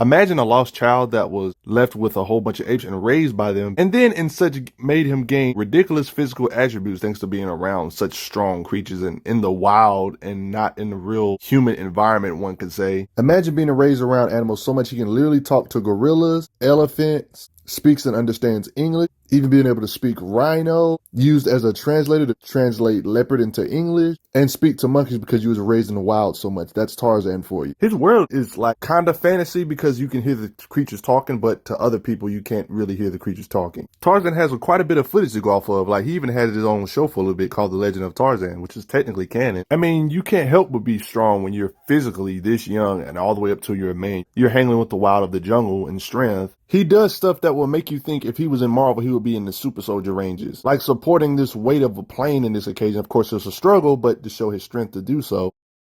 Imagine a lost child that was left with a whole bunch of apes and raised by them, and then in such made him gain ridiculous physical attributes thanks to being around such strong creatures and in the wild and not in the real human environment, one could say. Imagine being raised around animals so much he can literally talk to gorillas, elephants, speaks and understands English, even being able to speak rhino, used as a translator to translate leopard into English, and speak to monkeys because you was raised in the wild so much. That's Tarzan for you. His world is like kind of fantasy because you can hear the creatures talking, but to other people, you can't really hear the creatures talking. Tarzan has quite a bit of footage to go off of. Like, he even has his own show for a little bit called The Legend of Tarzan, which is technically canon. I mean, you can't help but be strong when you're physically this young and all the way up till you're a man. You're handling with the wild of the jungle and strength. He does stuff that will make you think if he was in Marvel, he would be in the super soldier ranges. Like supporting this weight of a plane in this occasion. Of course, it's a struggle, but to show his strength to do so.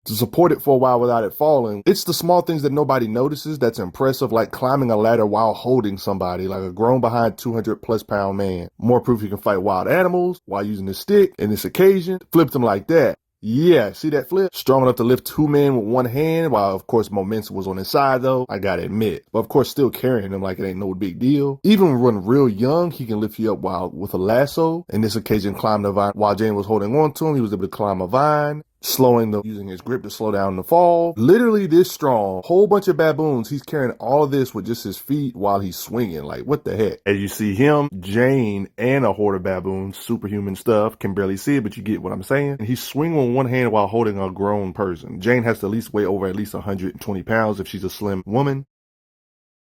To support it for a while without it falling. It's the small things that nobody notices that's impressive, like climbing a ladder while holding somebody, like a grown behind 200+ pound man. More proof he can fight wild animals while using his stick in this occasion. Flipped him like that. Yeah, see that flip? Strong enough to lift 2 men with 1 hand, while of course momentum was on his side though, I gotta admit. But of course still carrying him like it ain't no big deal. Even when real young, he can lift you up while with a lasso. In this occasion, climb the vine. While Jane was holding on to him, he was able to climb a vine. Using his grip to slow down the fall. Literally this strong. Whole bunch of baboons. He's carrying all of this with just his feet while he's swinging. Like, what the heck? As you see him, Jane, and a horde of baboons, superhuman stuff. Can barely see it, but you get what I'm saying. And he's swinging with 1 hand while holding a grown person. Jane has to at least weigh over at least 120 pounds if she's a slim woman.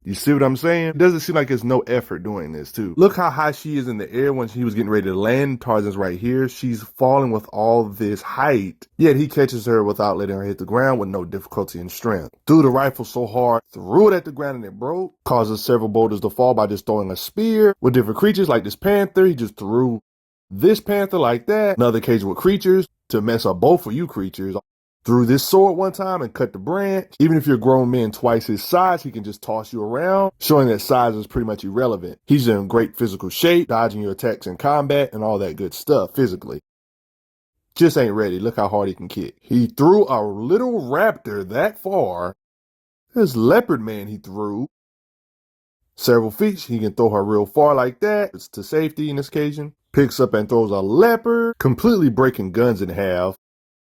You see what I'm saying? It doesn't seem like there's no effort doing this too. Look how high she is in the air when she was getting ready to land. Tarzan's right here. She's falling with all this height. Yet he catches her without letting her hit the ground with no difficulty and strength. Threw the rifle so hard, threw it at the ground and it broke. Causes several boulders to fall by just throwing a spear. With different creatures like this panther, he just threw this panther like that. Another occasion with creatures to mess up both of you creatures. Threw this sword one time and cut the branch. Even if you're a grown man twice his size, he can just toss you around, showing that size is pretty much irrelevant. He's in great physical shape, dodging your attacks in combat and all that good stuff physically. Just ain't ready. Look how hard he can kick. He threw a little raptor that far. This leopard man he threw several feet. He can throw her real far like that. It's to safety in this occasion. Picks up and throws a leopard, completely breaking guns in half.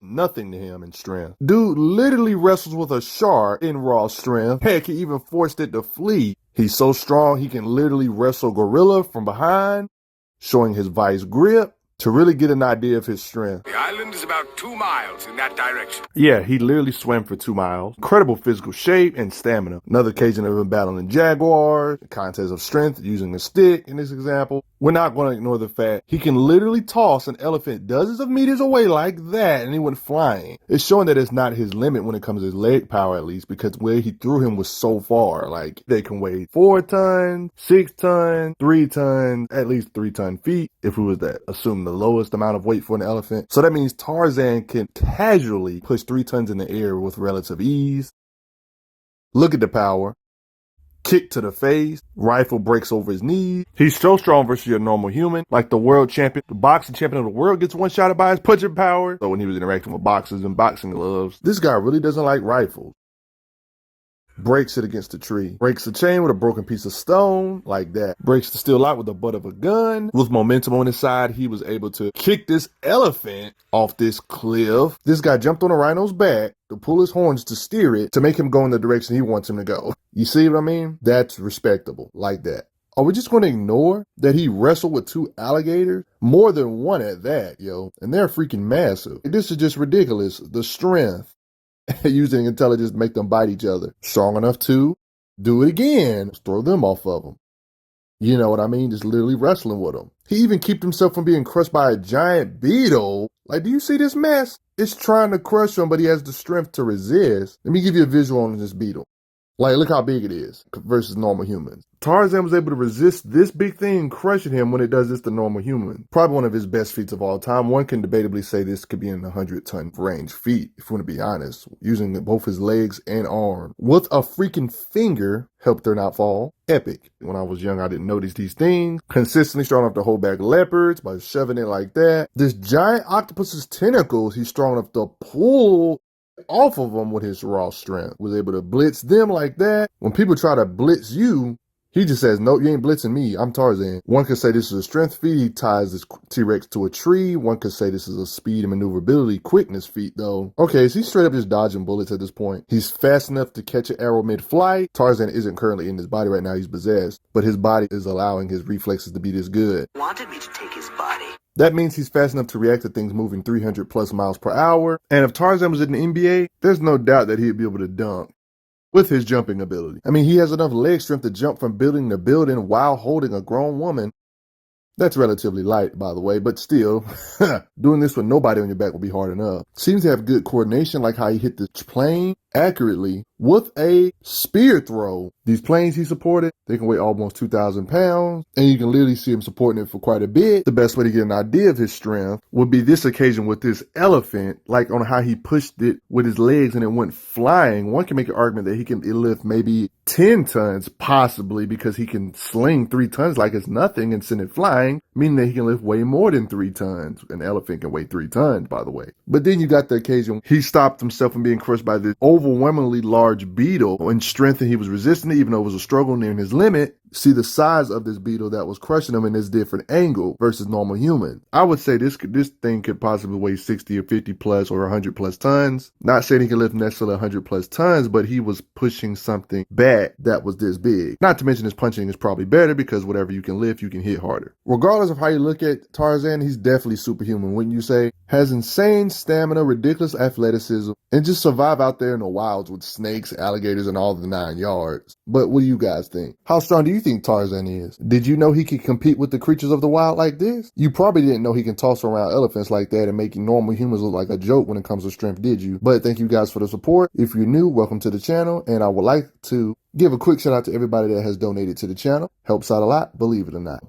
Nothing to him in strength. Dude literally wrestles with a shark in raw strength. Heck, he even forced it to flee. He's so strong he can literally wrestle gorilla from behind, showing his vice grip to really get an idea of his strength. The island is about 2 miles in that direction. Yeah, he literally swam for 2 miles. Incredible physical shape and stamina. Another occasion of him battling jaguars, a contest of strength using a stick in this example. We're not going to ignore the fact he can literally toss an elephant dozens of meters away like that and he went flying. It's showing that it's not his limit when it comes to his leg power at least, because where he threw him was so far. Like, they can weigh 4 tons, 6 tons, 3 tons, at least 3 ton feet if we was to assume the lowest amount of weight for an elephant. So that means Tarzan can casually push 3 tons in the air with relative ease. Look at the power. Kick to the face, rifle breaks over his knees. He's so strong versus your normal human, like the world champion. The boxing champion of the world gets one-shotted by his punching power. So when he was interacting with boxers and boxing gloves, this guy really doesn't like rifles. Breaks it against a tree. Breaks the chain with a broken piece of stone, like that. Breaks the steel lock with the butt of a gun. With momentum on his side, he was able to kick this elephant off this cliff. This guy jumped on a rhino's back to pull his horns to steer it to make him go in the direction he wants him to go. You see what I mean? That's respectable, like that. Are we just going to ignore that he wrestled with 2 alligators? More than 1 at that, yo. And they're freaking massive. This is just ridiculous. The strength. Using intelligence to make them bite each other. Strong enough to do it again. Throw them off of them. You know what I mean? Just literally wrestling with them. He even kept himself from being crushed by a giant beetle. Like, do you see this mess? It's trying to crush him, but he has the strength to resist. Let me give you a visual on this beetle. Like, look how big it is versus normal humans. Tarzan was able to resist this big thing crushing him when it does this to normal human. Probably one of his best feats of all time. One can debatably say this could be in the 100-ton range feat, if we want to be honest, using both his legs and arm. With a freaking finger, helped her not fall. Epic. When I was young, I didn't notice these things. Consistently strong enough to hold back leopards by shoving it like that. This giant octopus's tentacles, he's strong enough to pull off of them with his raw strength. Was able to blitz them like that. When people try to blitz you, he just says, nope, you ain't blitzing me. I'm Tarzan. One could say this is a strength feat. He ties this T-Rex to a tree. One could say this is a speed and maneuverability, quickness feat, though. Okay, so he's straight up just dodging bullets at this point. He's fast enough to catch an arrow mid-flight. Tarzan isn't currently in his body right now. He's possessed. But his body is allowing his reflexes to be this good. Wanted me to take his body. That means he's fast enough to react to things moving 300 plus miles per hour. And if Tarzan was in the NBA, there's no doubt that he'd be able to dunk with his jumping ability. I mean, he has enough leg strength to jump from building to building while holding a grown woman. That's relatively light, by the way, but still, doing this with nobody on your back will be hard enough. Seems to have good coordination, like how he hit the plane accurately with a spear throw. These planes he supported, they can weigh almost 2,000 pounds, and you can literally see him supporting it for quite a bit. The best way to get an idea of his strength would be this occasion with this elephant, like on how he pushed it with his legs and it went flying. One can make an argument that he can lift maybe 10 tons, possibly, because he can sling 3 tons like it's nothing and send it flying, meaning that he can lift way more than 3 tons. An elephant can weigh 3 tons, by the way. But then you got the occasion he stopped himself from being crushed by this overwhelmingly large beetle. In strength, and he was resisting it, even though it was a struggle near his limit. See the size of this beetle that was crushing him in this different angle versus normal human. I would say this thing could possibly weigh 60 or 50 plus or 100 plus tons. Not saying he can lift necessarily 100 plus tons, but he was pushing something back that was this big. Not to mention his punching is probably better because whatever you can lift, you can hit harder. Regardless of how you look at Tarzan, he's definitely superhuman, wouldn't you say? Has insane stamina, ridiculous athleticism, and just survive out there in the wilds with snakes, alligators, and all the 9 yards. But what do you guys think? How strong do you think Tarzan is? Did you know he could compete with the creatures of the wild like this? You probably didn't know he can toss around elephants like that and make normal humans look like a joke when it comes to strength, did you? But thank you guys for the support. If you're new, welcome to the channel, and I would like to give a quick shout out to everybody that has donated to the channel. Helps out a lot, believe it or not.